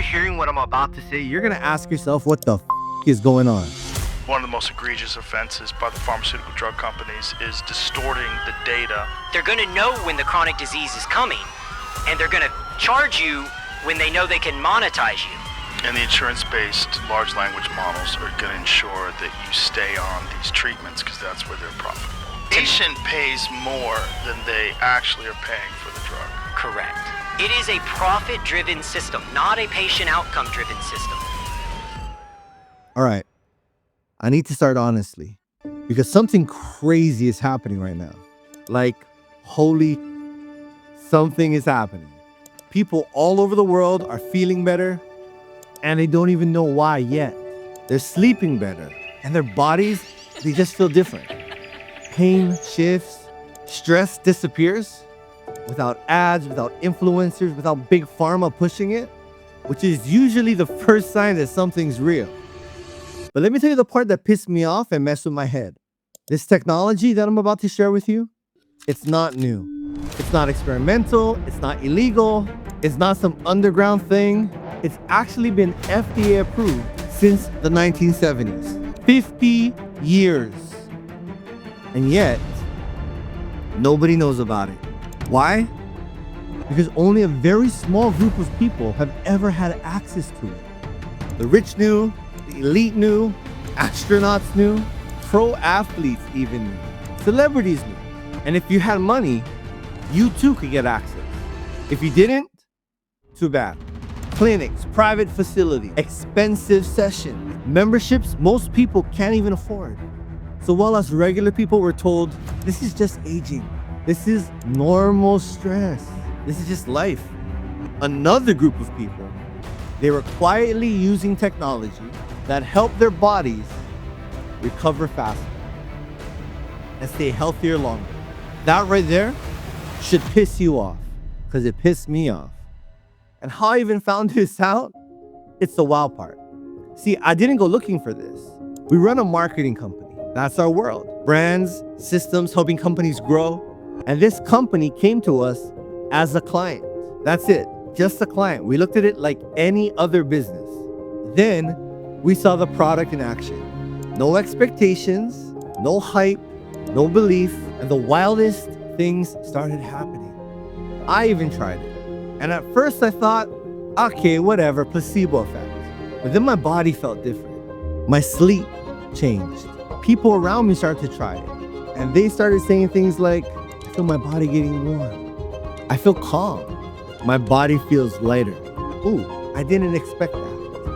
hearing what I'm about to say, you're gonna ask yourself, what the is going on? One of the most egregious offenses by the pharmaceutical drug companies is distorting the data. They're going to know when the chronic disease is coming, and they're going to charge you when they know they can monetize you. And the insurance-based large language models are going to ensure that you stay on these treatments because that's where they're profitable. Patient pays more than they actually are paying for the drug. Correct. It is a profit-driven system, not a patient outcome-driven system. All right. I need to start honestly, because something crazy is happening right now. Like, something is happening. People all over the world are feeling better, and they don't even know why yet. They're sleeping better, and their bodies, they just feel different. Pain shifts, stress disappears, without ads, without influencers, without big pharma pushing it, which is usually the first sign that something's real. But let me tell you the part that pissed me off and messed with my head. This technology that I'm about to share with you, it's not new. It's not experimental. It's not illegal. It's not some underground thing. It's actually been FDA approved since the 1970s. 50 years. And yet, nobody knows about it. Why? Because only a very small group of people have ever had access to it. The rich knew. The elite knew, astronauts knew, pro athletes even knew, celebrities knew. And if you had money, you too could get access. If you didn't, too bad. Clinics, private facilities, expensive sessions, memberships most people can't even afford. So while us regular people were told, this is just aging, this is normal stress, this is just life, another group of people, they were quietly using technology that help their bodies recover faster and stay healthier longer. That right there should piss you off, because it pissed me off. And how I even found this out, it's the wow part. See, I didn't go looking for this. We run a marketing company. That's our world. Brands, systems, helping companies grow. And this company came to us as a client. That's it, just a client. We looked at it like any other business. Then we saw the product in action. No expectations, no hype, no belief, and the wildest things started happening. I even tried it. And at first I thought, okay, whatever, placebo effect. But then my body felt different. My sleep changed. People around me started to try it. And they started saying things like, I feel my body getting warm. I feel calm. My body feels lighter. Ooh, I didn't expect that.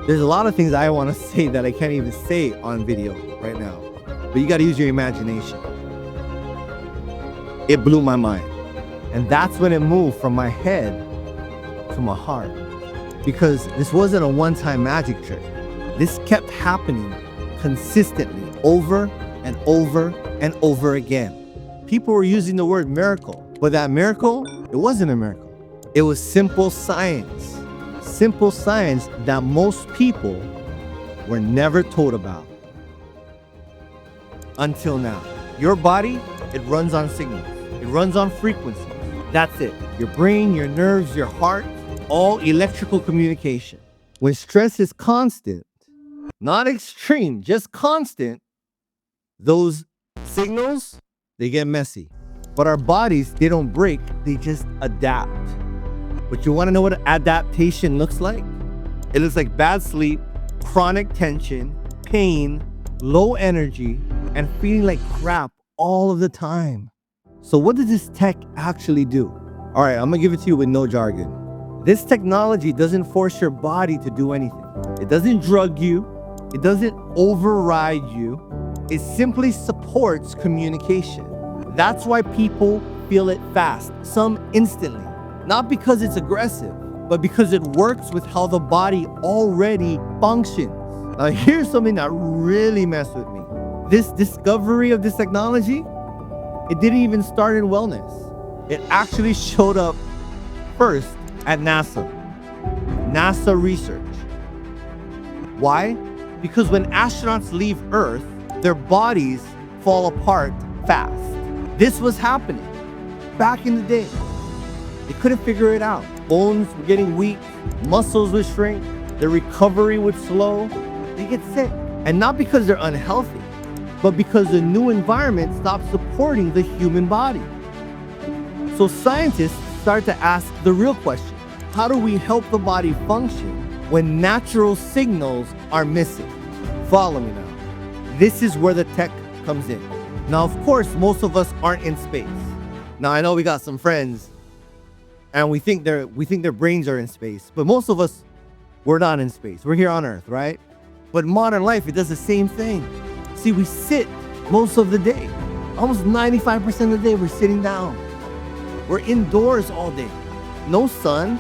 There's a lot of things I want to say that I can't even say on video right now. But you got to use your imagination. It blew my mind. And that's when it moved from my head to my heart. Because this wasn't a one-time magic trick. This kept happening consistently over and over and over again. People were using the word miracle. But that miracle, it wasn't a miracle. It was simple science. Simple science that most people were never told about. Until now. Your body, it runs on signals. It runs on frequencies. That's it. Your brain, your nerves, your heart, all electrical communication. When stress is constant, not extreme, just constant, those signals, they get messy. But our bodies, they don't break, they just adapt. But you want to know what adaptation looks like? It looks like bad sleep, chronic tension, pain, low energy, and feeling like crap all of the time. So what does this tech actually do? All right, I'm gonna give it to you with no jargon. This technology doesn't force your body to do anything. It doesn't drug you. It doesn't override you. It simply supports communication. That's why people feel it fast, some instantly. Not because it's aggressive, but because it works with how the body already functions. Now here's something that really messed with me. This discovery of this technology, it didn't even start in wellness. It actually showed up first at NASA research. Why? Because when astronauts leave Earth, their bodies fall apart fast. This was happening back in the day. They couldn't figure it out. Bones were getting weak, muscles would shrink, their recovery would slow, they get sick. And not because they're unhealthy, but because the new environment stops supporting the human body. So scientists start to ask the real question: how do we help the body function when natural signals are missing? Follow me now. This is where the tech comes in. Now, of course, most of us aren't in space. Now, I know we got some friends and we think their brains are in space, but most of us, we're not in space. We're here on Earth, right? But modern life, it does the same thing. See, we sit most of the day. Almost 95% of the day, we're sitting down. We're indoors all day. No sun,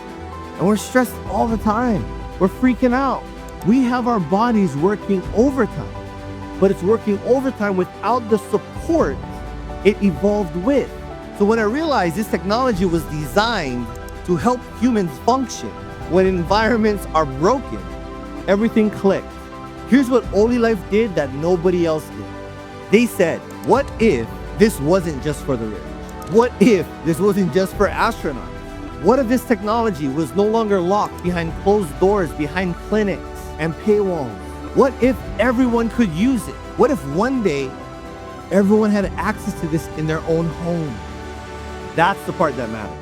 and we're stressed all the time. We're freaking out. We have our bodies working overtime, but it's working overtime without the support it evolved with. So when I realized this technology was designed to help humans function when environments are broken, everything clicked. Here's what OlyLife did that nobody else did. They said, what if this wasn't just for the rich? What if this wasn't just for astronauts? What if this technology was no longer locked behind closed doors, behind clinics and paywalls? What if everyone could use it? What if one day everyone had access to this in their own home? That's the part that matters.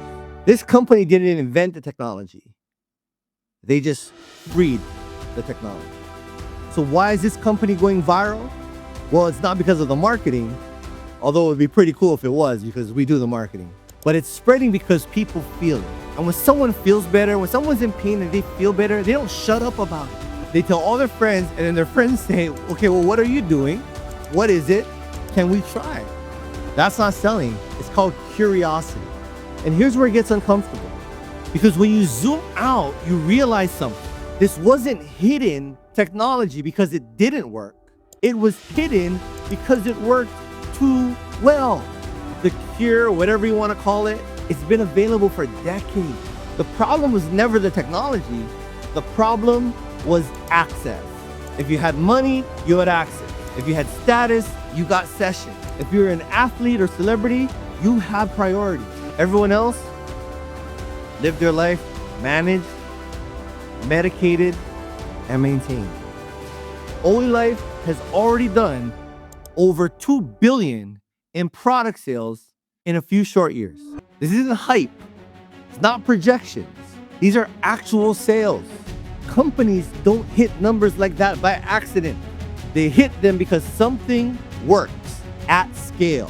This company didn't invent the technology. They just freed the technology. So why is this company going viral? Well, it's not because of the marketing, although it would be pretty cool if it was, because we do the marketing. But it's spreading because people feel it. And when someone feels better, when someone's in pain and they feel better, they don't shut up about it. They tell all their friends, and then their friends say, okay, well, what are you doing? What is it? Can we try? That's not selling. It's called curiosity. And here's where it gets uncomfortable. Because when you zoom out, you realize something. This wasn't hidden technology because it didn't work. It was hidden because it worked too well. The cure, whatever you want to call it, it's been available for decades. The problem was never the technology. The problem was access. If you had money, you had access. If you had status, you got sessions. If you're an athlete or celebrity, you had priority. Everyone else lived their life managed, medicated, and maintained. OlyLife has already done over $2 billion in product sales in a few short years. This isn't hype. It's not projections. These are actual sales. Companies don't hit numbers like that by accident. They hit them because something works at scale.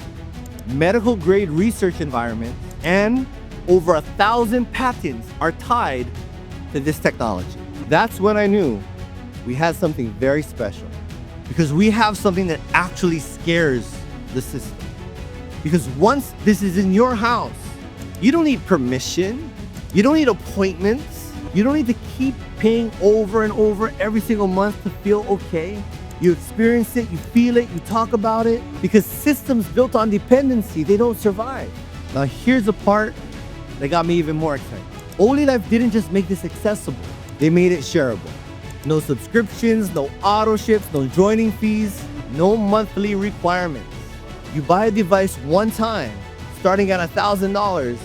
Medical grade research environments and over 1,000 patents are tied to this technology. That's when I knew we had something very special, because we have something that actually scares the system. Because once this is in your house, you don't need permission, you don't need appointments, you don't need to keep paying over and over every single month to feel okay. You experience it, you feel it, you talk about it, because systems built on dependency, they don't survive. Now here's the part that got me even more excited. OlyLife didn't just make this accessible, they made it shareable. No subscriptions, no auto ships, no joining fees, no monthly requirements. You buy a device one time, starting at $1,000,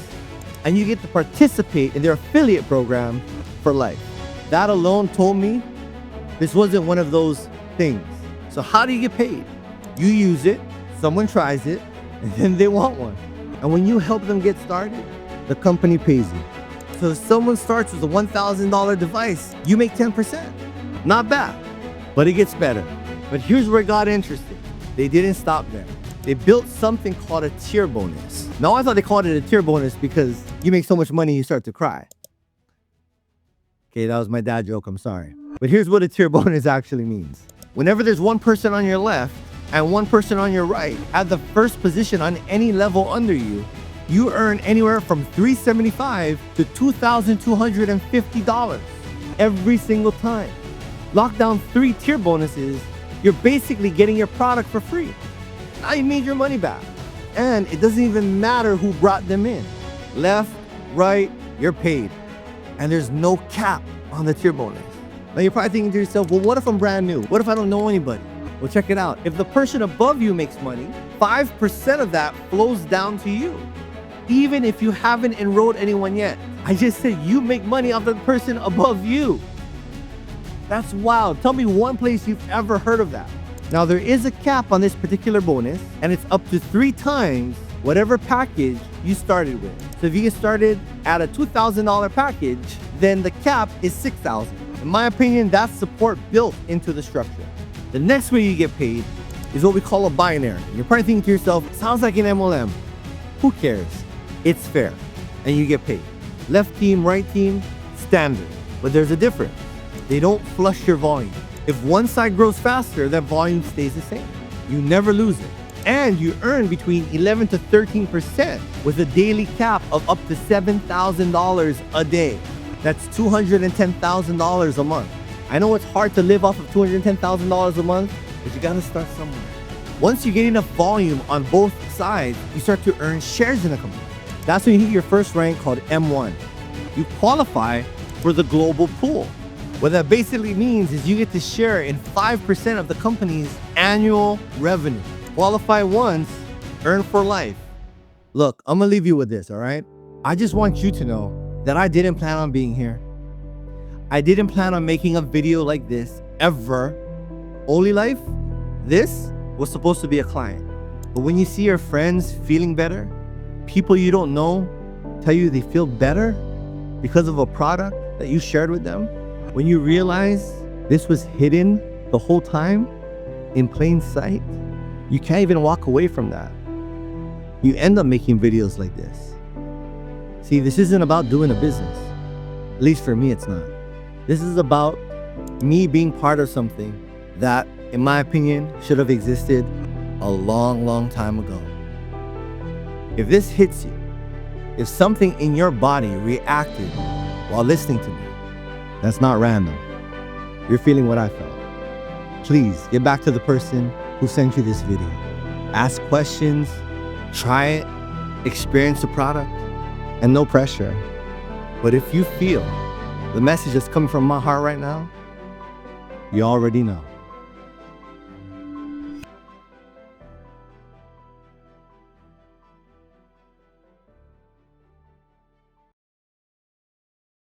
and you get to participate in their affiliate program for life. That alone told me this wasn't one of those things. So how do you get paid? You use it, someone tries it, and then they want one. And when you help them get started, the company pays you. So if someone starts with a $1,000 device, you make 10%. Not bad, but it gets better. But here's where it got interesting. They didn't stop there. They built something called a tier bonus. Now I thought they called it a tier bonus because you make so much money you start to cry. Okay, that was my dad joke, I'm sorry. But here's what a tier bonus actually means. Whenever there's one person on your left and one person on your right at the first position on any level under you, you earn anywhere from $375 to $2,250 every single time. Lock down 3 tier bonuses, you're basically getting your product for free. Now you made your money back. And it doesn't even matter who brought them in. Left, right, you're paid. And there's no cap on the tier bonus. Now you're probably thinking to yourself, well, what if I'm brand new? What if I don't know anybody? Well, check it out. If the person above you makes money, 5% of that flows down to you, even if you haven't enrolled anyone yet. I just said you make money off the person above you. That's wild. Tell me one place you've ever heard of that. Now, there is a cap on this particular bonus, and it's up to 3 times whatever package you started with. So if you get started at a $2,000 package, then the cap is $6,000. In my opinion, that's support built into the structure. The next way you get paid is what we call a binary. You're probably thinking to yourself, sounds like an MLM. Who cares? It's fair, and you get paid. Left team, right team, standard. But there's a difference. They don't flush your volume. If one side grows faster, that volume stays the same. You never lose it. And you earn between 11 to 13% with a daily cap of up to $7,000 a day. That's $210,000 a month. I know it's hard to live off of $210,000 a month, but you gotta start somewhere. Once you get enough volume on both sides, you start to earn shares in a company. That's when you hit your first rank called M1. You qualify for the global pool. What that basically means is you get to share in 5% of the company's annual revenue. Qualify once, earn for life. Look, I'm gonna leave you with this, all right? I just want you to know that I didn't plan on being here. I didn't plan on making a video like this ever. OlyLife, this was supposed to be a client. But when you see your friends feeling better, people you don't know tell you they feel better because of a product that you shared with them, when you realize this was hidden the whole time in plain sight, you can't even walk away from that. You end up making videos like this. See, this isn't about doing a business. At least for me, it's not. This is about me being part of something that, in my opinion, should have existed a long, long time ago. If this hits you, if something in your body reacted while listening to me, that's not random. You're feeling what I felt. Please get back to the person who sent you this video. Ask questions, try it, experience the product, and no pressure. But if you feel the message that's coming from my heart right now, you already know.